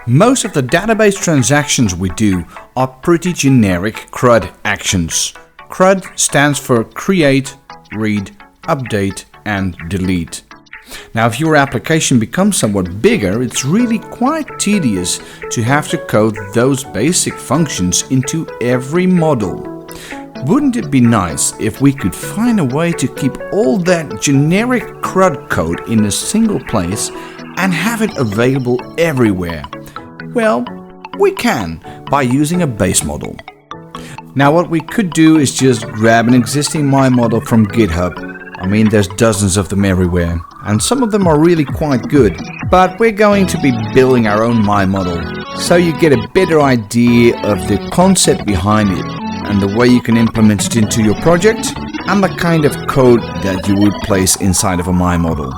Most of the database transactions we do are pretty generic CRUD actions. CRUD stands for create, read, update and delete. Now if your application becomes somewhat bigger, it's really quite tedious to have to code those basic functions into every model. Wouldn't it be nice if we could find a way to keep all that generic CRUD code in a single place and have it available everywhere? Well, we can by using a base model. Now what we could do is just grab an existing My Model from GitHub. I mean, there's dozens of them everywhere, and some of them are really quite good. But we're going to be building our own My Model, so you get a better idea of the concept behind it, and the way you can implement it into your project, and the kind of code that you would place inside of a My Model.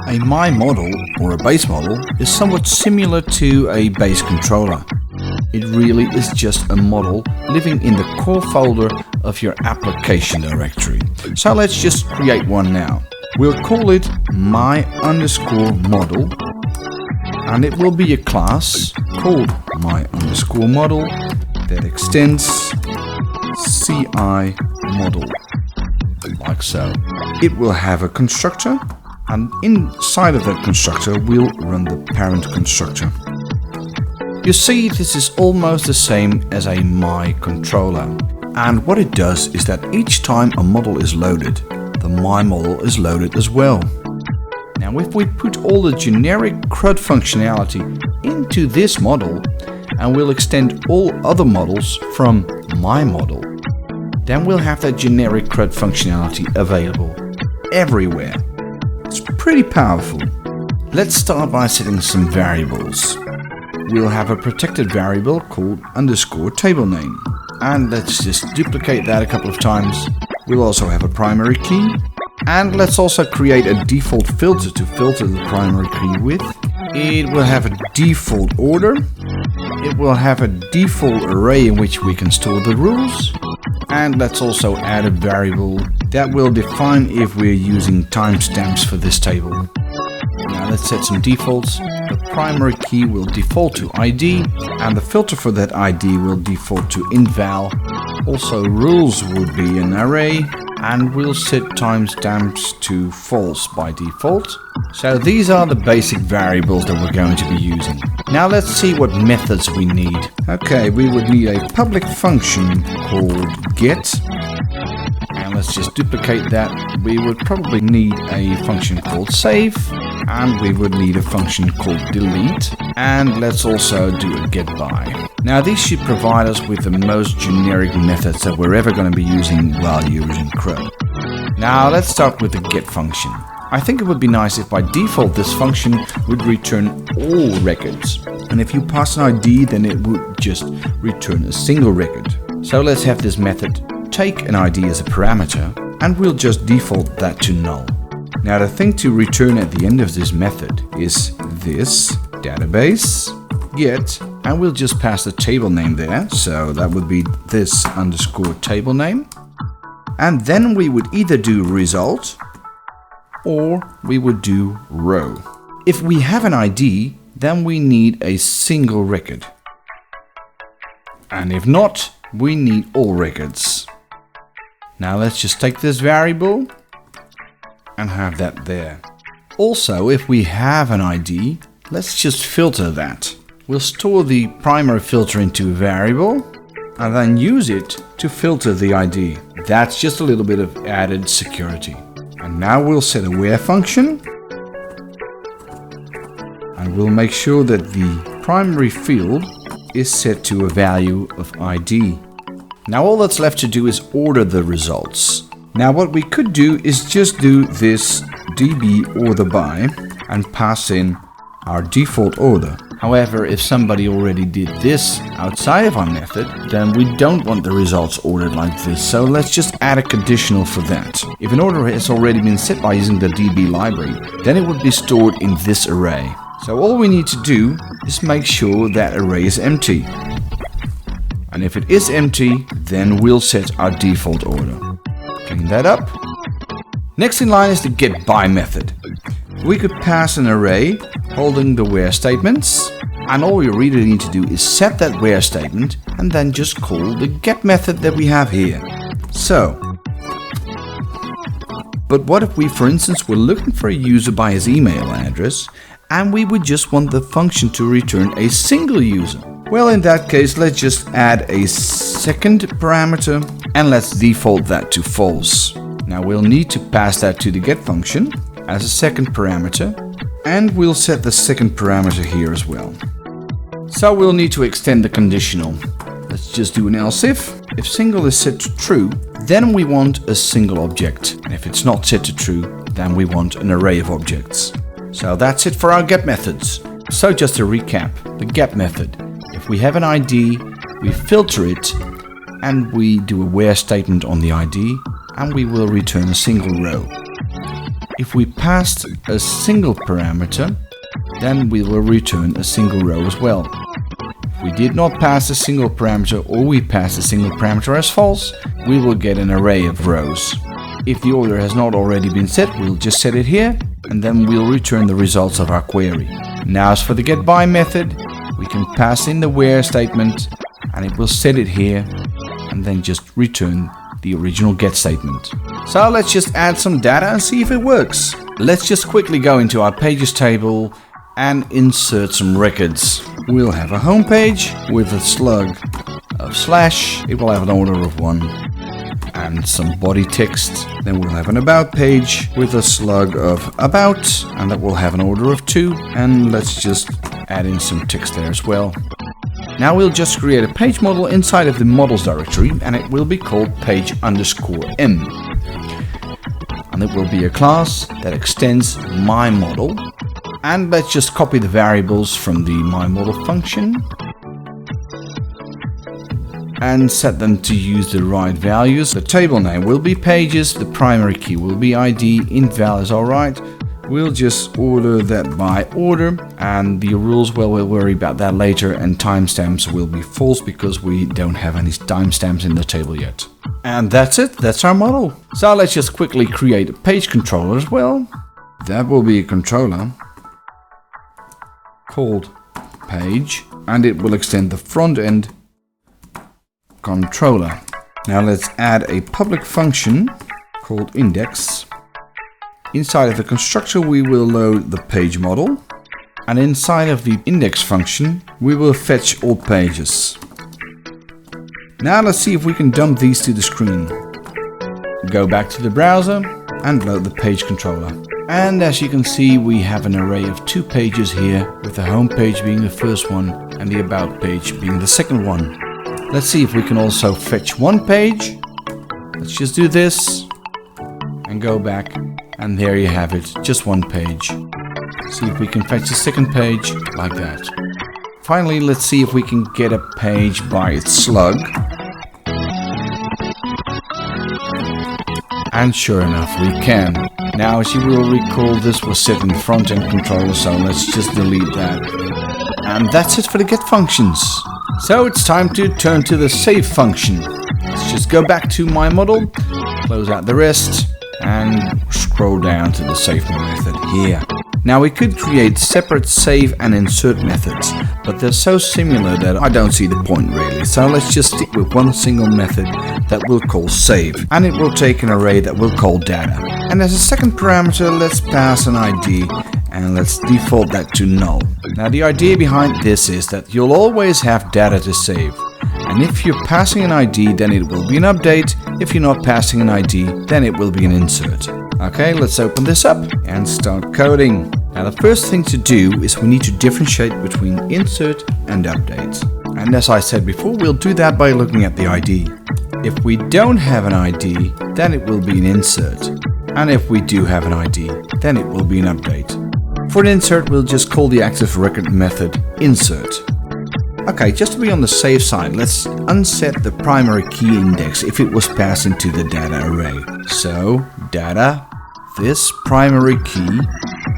A My Model, or a base model, is somewhat similar to a base controller. It really is just a model living in the core folder of your application directory. So let's just create one now. We'll call it my_model, and it will be a class called my_model that extends CI model, like so. It will have a constructor, and inside of that constructor we'll run the parent constructor. You see, this is almost the same as a My controller, and what it does is that each time a model is loaded, the My model is loaded as well. Now if we put all the generic CRUD functionality into this model, and we'll extend all other models from My model, then we'll have that generic CRUD functionality available everywhere. It's pretty powerful. Let's start by setting some variables. We'll have a protected variable called _table_name, and let's just duplicate that a couple of times. We'll also have a primary key, and let's also create a default filter to filter the primary key with. It will have a default order. It will have a default array in which we can store the rules, and let's also add a variable that will define if we're using timestamps for this table. Now let's set some defaults. The primary key will default to ID, and the filter for that ID will default to inval. Also rules would be an array, and we'll set timestamps to false by default. So these are the basic variables that we're going to be using. Now let's see what methods we need. Okay, we would need a public function called get. And let's just duplicate that. We would probably need a function called save, and we would need a function called delete, and let's also do a getBy. Now these should provide us with the most generic methods that we're ever going to be using while using CRUD. Now let's start with the get function. I think it would be nice if by default this function would return all records, and if you pass an ID then it would just return a single record. So let's have this method take an ID as a parameter, and we'll just default that to null. Now the thing to return at the end of this method is this database get, and we'll just pass the table name there, so that would be this _table name. And then we would either do result or we would do row. If we have an ID, then we need a single record, and if not, we need all records. Now let's just take this variable and have that there. Also, if we have an ID, let's just filter that. We'll store the primary filter into a variable and then use it to filter the ID. That's just a little bit of added security. And now we'll set a where function, and we'll make sure that the primary field is set to a value of ID. Now all that's left to do is order the results. Now what we could do is just do this db order by and pass in our default order. However, if somebody already did this outside of our method, then we don't want the results ordered like this, so let's just add a conditional for that. If an order has already been set by using the db library, then it would be stored in this array. So all we need to do is make sure that array is empty. And if it is empty, then we'll set our default order. Clean that up. Next in line is the getBy method. We could pass an array holding the where statements, And all you really need to do is set that where statement and then just call the get method that we have here. So, but what if we, for instance, were looking for a user by his email address and we would just want the function to return a single user? Well, in that case, let's just add a second parameter and let's default that to false. Now we'll need to pass that to the get function as a second parameter, and we'll set the second parameter here as well. So we'll need to extend the conditional. Let's just do an else if. If single is set to true, then we want a single object. And if it's not set to true, then we want an array of objects. So that's it for our get methods. So just to recap, the get method. If we have an ID, we filter it and we do a where statement on the ID and we will return a single row. If we passed a single parameter, then we will return a single row as well. If we did not pass a single parameter or we pass a single parameter as false, we will get an array of rows. If the order has not already been set, we'll just set it here and then we'll return the results of our query. Now as for the getBy method, we can pass in the where statement and it will set it here and then just return the original get statement. So let's just add some data and see if it works. Let's just quickly go into our pages table and insert some records. We'll have a home page with a slug of slash. It will have an order of 1 and some body text. Then we'll have an about page with a slug of about, and that will have an order of 2. And let's just add in some text there as well. Now we'll just create a page model inside of the models directory, and it will be called page_m. And it will be a class that extends myModel. And let's just copy the variables from the myModel function and set them to use the right values. The table name will be pages, the primary key will be ID, int_val is alright. We'll just order that by order, and the rules, well, we'll worry about that later, and timestamps will be false because we don't have any timestamps in the table yet. And that's it, that's our model. So let's just quickly create a page controller as well. That will be a controller called page, and it will extend the front end controller. Now let's add a public function called index. Inside of the constructor we will load the page model, and inside of the index function we will fetch all pages. Now let's see if we can dump these to the screen. Go back to the browser and load the page controller. And as you can see, we have an array of 2 pages here, with the home page being the first one and the about page being the second one. Let's see if we can also fetch 1 page. Let's just do this and go back, and there you have it, just 1 page. See if we can fetch the second page like that. Finally, let's see if we can get a page by its slug. And sure enough, we can. Now, as you will recall, this was set in the front-end controller, so let's just delete that. And that's it for the get functions. So it's time to turn to the save function. Let's just go back to myModel, close out the rest, and scroll down to the save method here. Now we could create separate save and insert methods, but they're so similar that I don't see the point really. So let's just stick with one single method that we'll call save, and it will take an array that we'll call data. And as a second parameter, let's pass an ID, and let's default that to null. Now the idea behind this is that you'll always have data to save. And if you're passing an ID, then it will be an update. If you're not passing an ID, then it will be an insert. Okay, let's open this up and start coding. Now the first thing to do is we need to differentiate between insert and update. And as I said before, we'll do that by looking at the ID. If we don't have an ID, then it will be an insert. And if we do have an ID, then it will be an update. For an insert, we'll just call the active record method insert. Okay, just to be on the safe side, let's unset the primary key index if it was passed into the data array. So, data, this primary key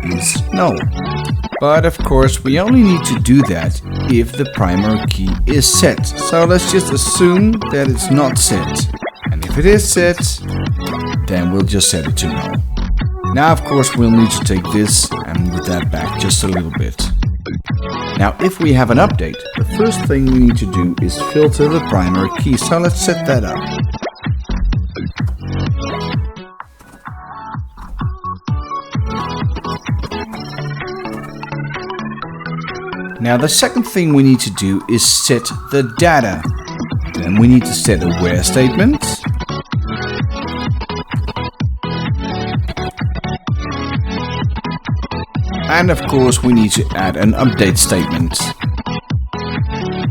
is null. But of course, we only need to do that if the primary key is set. So let's just assume that it's not set. And if it is set, then we'll just set it to null. Now, of course, we'll need to take this and move that back just a little bit. Now, if we have an update, the first thing we need to do is filter the primary key. So let's set that up. Now, the second thing we need to do is set the data. Then we need to set a where statement. And of course, we need to add an update statement.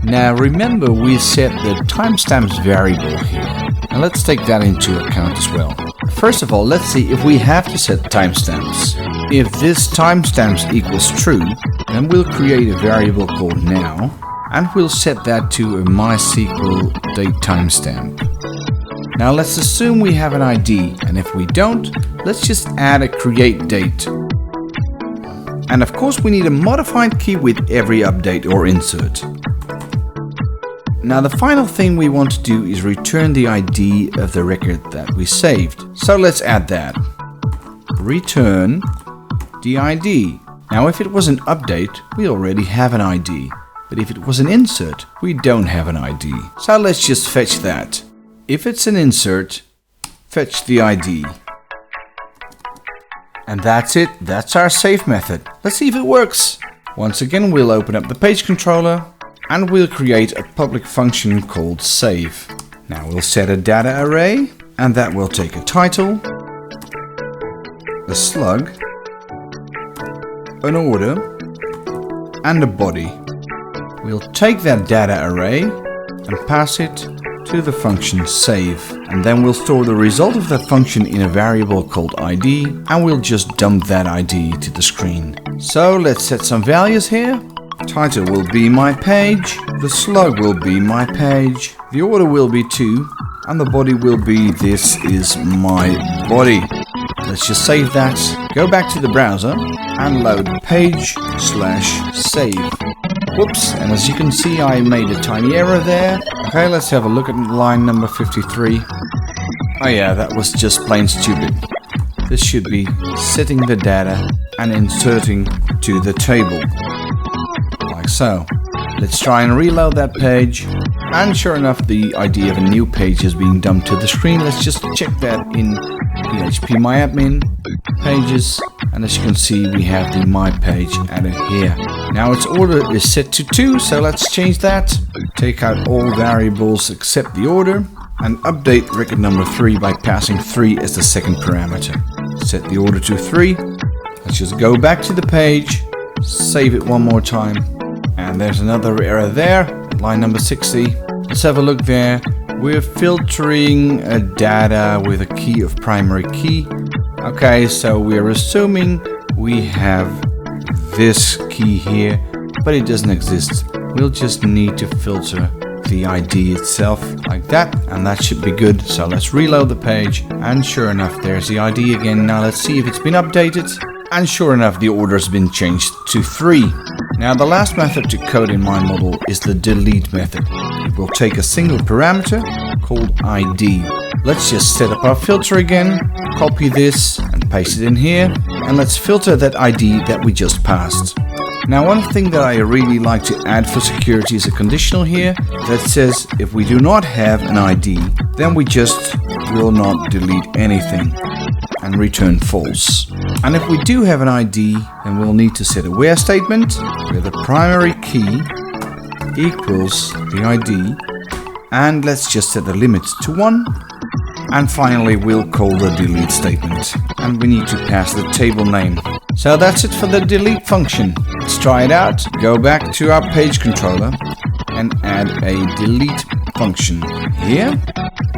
Now, remember we set the timestamps variable here. Now, let's take that into account as well. First of all, let's see if we have to set timestamps. If this timestamps equals true, then we'll create a variable called now, and we'll set that to a MySQL date timestamp. Now let's assume we have an ID, and if we don't, let's just add a create date. And of course we need a modified key with every update or insert. Now the final thing we want to do is return the ID of the record that we saved. So let's add that. Return the ID. Now if it was an update, we already have an ID. But if it was an insert, we don't have an ID. So let's just fetch that. If it's an insert, fetch the ID. And that's it. That's our save method. Let's see if it works. Once again, we'll open up the page controller and we'll create a public function called save. Now we'll set a data array, and that will take a title, a slug, an order, and a body. We'll take that data array and pass it to the function save, and then we'll store the result of that function in a variable called ID, and we'll just dump that ID to the screen. So let's set some values here. Title will be my page, the slug will be my page, the order will be 2, and the body will be this is my body. Let's just save that, go back to the browser and load page/save. Whoops, and as you can see I made a tiny error there. Okay, let's have a look at line number 53. Oh yeah, that was just plain stupid. This should be setting the data and inserting to the table. Like so. Let's try and reload that page. And sure enough, the ID of a new page is being dumped to the screen. Let's just check that in phpMyAdmin, pages, and as you can see, we have the my page added here. Now its order is set to 2, so let's change that. Take out all variables except the order, and update record number 3 by passing 3 as the second parameter. Set the order to 3. Let's just go back to the page, save it one more time, and there's another error there, line number 60. Let's have a look there. We're filtering data with a key of primary key. Okay, so we're assuming we have this key here, but it doesn't exist. We'll just need to filter the ID itself like that, and that should be good. So let's reload the page, and sure enough, there's the ID again. Now let's see if it's been updated, and sure enough, the order's been changed to 3. Now the last method to code in my model is the delete method. It will take a single parameter called ID. Let's just set up our filter again, copy this and paste it in here, and let's filter that ID that we just passed. Now one thing that I really like to add for security is a conditional here that says if we do not have an ID, then we just will not delete anything and return false. And if we do have an ID, then we'll need to set a where statement where the primary key equals the ID, and let's just set the limit to 1. And finally we'll call the delete statement, and we need to pass the table name. So that's it for the delete function. Let's try it out. Go back to our page controller and add a delete function here.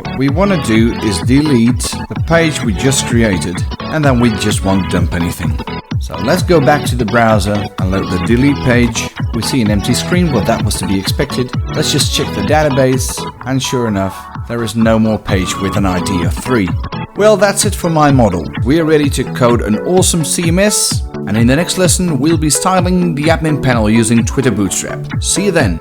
What we want to do is delete the page we just created, and then we just won't dump anything. So let's go back to the browser and load the delete page. We see an empty screen. Well, that was to be expected. Let's just check the database, and sure enough, there is no more page with an ID of 3. Well, that's it for my model. We're ready to code an awesome CMS, and in the next lesson we'll be styling the admin panel using Twitter Bootstrap. See you then.